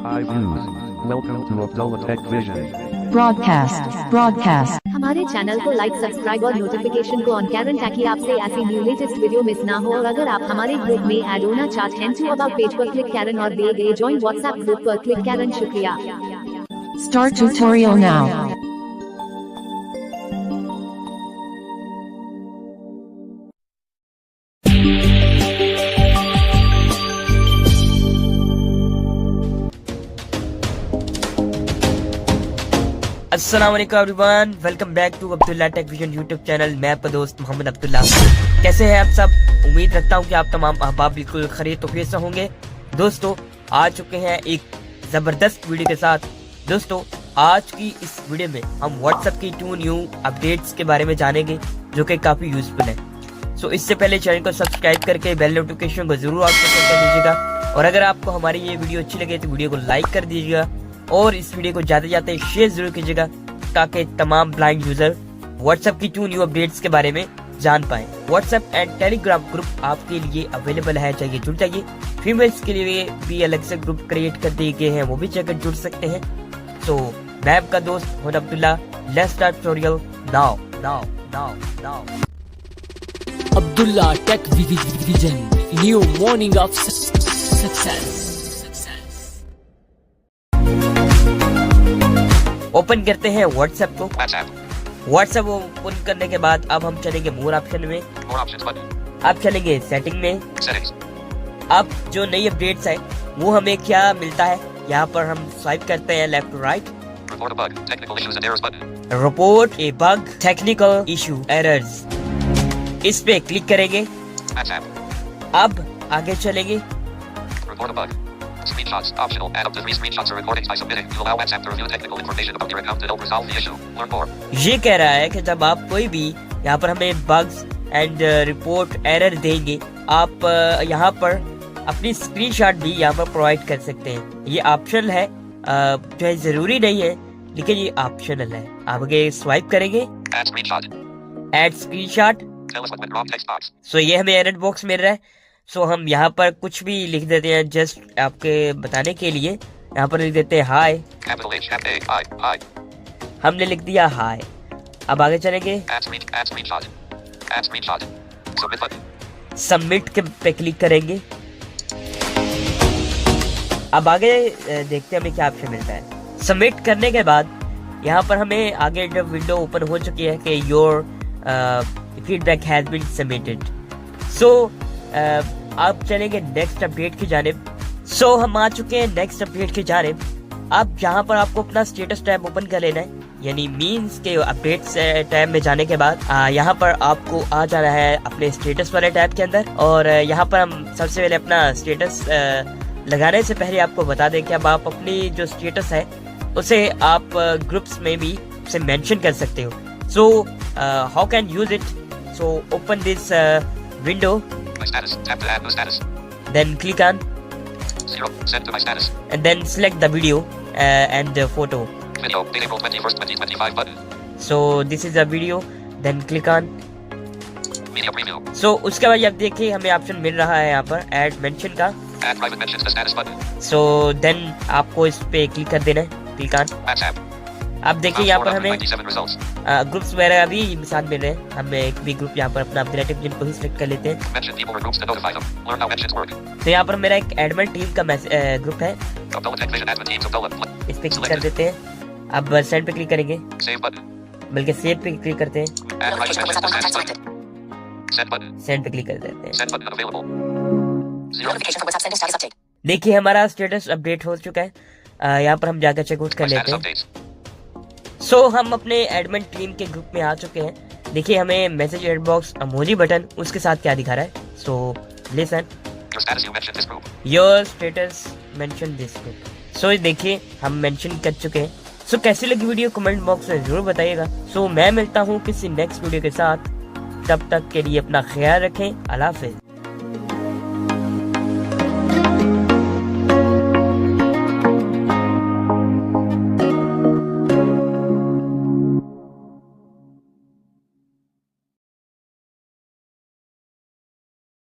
iViews. Welcome to Abdullah Tech Vision. broadcast. हमारे channel को like, subscribe और notification को ऑन करें ताकि आपसे ऐसी न्यू लेटेस्ट वीडियो मिस ना हो। और अगर आप हमारे ग्रुप में ऐड होना चाहते हैं तो अबाउट पेज पर क्लिक करें और दिए गए ज्वाइन व्हाट्सएप ग्रुप पर क्लिक करें। शुक्रिया। Start tutorial now. अस्सलाम वालेकुम everyone, welcome back to Abdullah Tech Vision YouTube channel. मैं आपका दोस्त मोहम्मद अब्दुल्ला। कैसे हैं आप सब? उम्मीद रखता हूं कि आप तमाम अहबाब बिल्कुल खैरियत तौफीक से होंगे। दोस्तों आ चुके हैं एक ज़बरदस्त वीडियो के साथ। दोस्तों आज की इस वीडियो में हम व्हाट्सएप की 2 न्यू अपडेट्स के बारे में जानेंगे जो कि काफ़ी यूजफुल है। सो इससे पहले चैनल को सब्सक्राइब करके बेल नोटिफिकेशन को जरूर ऑन कर दीजिएगा। और अगर आपको हमारी ये वीडियो अच्छी लगे तो वीडियो को लाइक कर दीजिएगा और इस वीडियो को जाते जाते शेयर जरूर कीजिएगा ताकि तमाम ब्लाइंड यूजर व्हाट्सएप की 2 न्यू अपडेट्स के बारे में जान पाएं। व्हाट्सएप एंड टेलीग्राम ग्रुप आपके लिए अवेलेबल है, चाहिए जुड़ जाइए। फीमेल्स के लिए भी अलग से ग्रुप क्रिएट कर दिए गए हैं, वो भी जाकर जुड़ सकते हैं। सो मैं आपका दोस्त Mohammad Abdullah. Let's start tutorial now now now now. Abdullah Tech Vision, new morning of success. Open करते हैं व्हाट्सएप को। व्हाट्सएप ओपन करने के बाद अब हम चलेंगे मोर ऑप्शन में। अब चलेंगे सेटिंग में। अब जो नई अपडेट्स है वो हमें क्या मिलता है, यहाँ पर हम स्वाइप करते हैं left to right. Report a bug, technical issue, errors, इस पे क्लिक करेंगे। अब आगे चलेंगे। Screenshots optional. Add up to 3 screenshots or recordings by submitting. You allow WhatsApp to review technical information about your account to help resolve the issue. Learn more. ये कह रहा है कि जब आप कोई भी यहाँ पर हमें बग्स एंड रिपोर्ट एरर देंगे, आप यहाँ पर अपनी स्क्रीनशॉट भी यहाँ पर प्रोवाइड कर सकते हैं। ये ऑप्शनल है, जो है जरूरी नहीं है लेकिन ये ऑप्शनल है। आप आगे स्वाइप करेंगे। Add screenshot. Add screenshot. Tell us what went wrong text box. सो ये हमें एरर बॉक्स मिल रहा है। सो हम यहाँ पर कुछ भी लिख देते हैं जस्ट आपके बताने के लिए। यहाँ पर लिख देते हैं हाय। Capital H F A I I. हमने लिख दिया हाय। अब आगे चलेंगे। Add screenshot. Add screenshot. Submit button. Submit के पे क्लिक करेंगे। अब आगे देखते हैं हमें क्या ऑप्शन मिलता है। सबमिट करने के बाद यहाँ पर हमें आगे जब विंडो ओपन हो चुकी है कि your feedback has been submitted. So आप चलेंगे नेक्स्ट अपडेट की जानिब। सो हम आ चुके हैं नेक्स्ट अपडेट की जानिब। अब यहाँ पर आपको अपना स्टेटस टैब ओपन कर लेना है, यानी मीन्स के अपडेट्स टैब में जाने के बाद यहाँ पर आपको आ जाना है अपने स्टेटस वाले टैब के अंदर। और यहाँ पर हम सबसे पहले अपना स्टेटस लगाने से पहले आपको बता दें कि अब आप अपनी जो स्टेटस है उसे आप ग्रुप्स में भी उसे मेंशन कर सकते हो। So how can use it? So open this window, My status. Tap to add new status. then click on 0. Send to my status. and then select the video and the photo. Video. Date April 21st, 2025 button. So this is a video, then click on. Media preview. So उसके बाद आप देखिए हमें option मिल रहा है यहाँ पर add mention का। Add private mentions to status button. So then आपको इस पे क्लिक कर देना है, क्लिक ऑन। WhatsApp. अब देखिए यहाँ पर हमें 97 results. ग्रुप्स वगैरह भी साथ मिल रहे हैं। हम एक भी ग्रुप यहाँ पर अपना अपडेट जिनको ही सिलेक्ट कर लेते हैं। Mention people or groups to notify them. Learn how mentions work. तो यहाँ पर मेरा एक एडमिन टीम का ग्रुप है, Abdullah Tech Vision admin teams Abdullah. इस पे क्लिक कर देते हैं। अब सेंड पे क्लिक करेंगे, Save button. बल्कि सेव पे क्लिक करते हैं, Add private mentions to status button. Send button. Send पे क्लिक कर देते हैं। Send button unavailable. 0. Notification from WhatsApp status update. देखिए हमारा स्टेटस अपडेट हो चुका है। यहाँ पर हम जाकर चेकआउट कर My लेते status हैं। updates. सो हम अपने एडमिन टीम के ग्रुप में आ चुके हैं। देखिए हमें मैसेज इनबॉक्स इमोजी बटन उसके साथ क्या दिखा रहा है। So listen, Your status you mentioned this group. Your status mention this group. So देखिए हम मेंशन कर चुके हैं। सो कैसी लगी वीडियो कमेंट बॉक्स में जरूर बताइएगा। सो मैं मिलता हूँ किसी नेक्स्ट वीडियो के साथ, तब तक के लिए अपना ख्याल रखें। अल्लाह हाफिज़।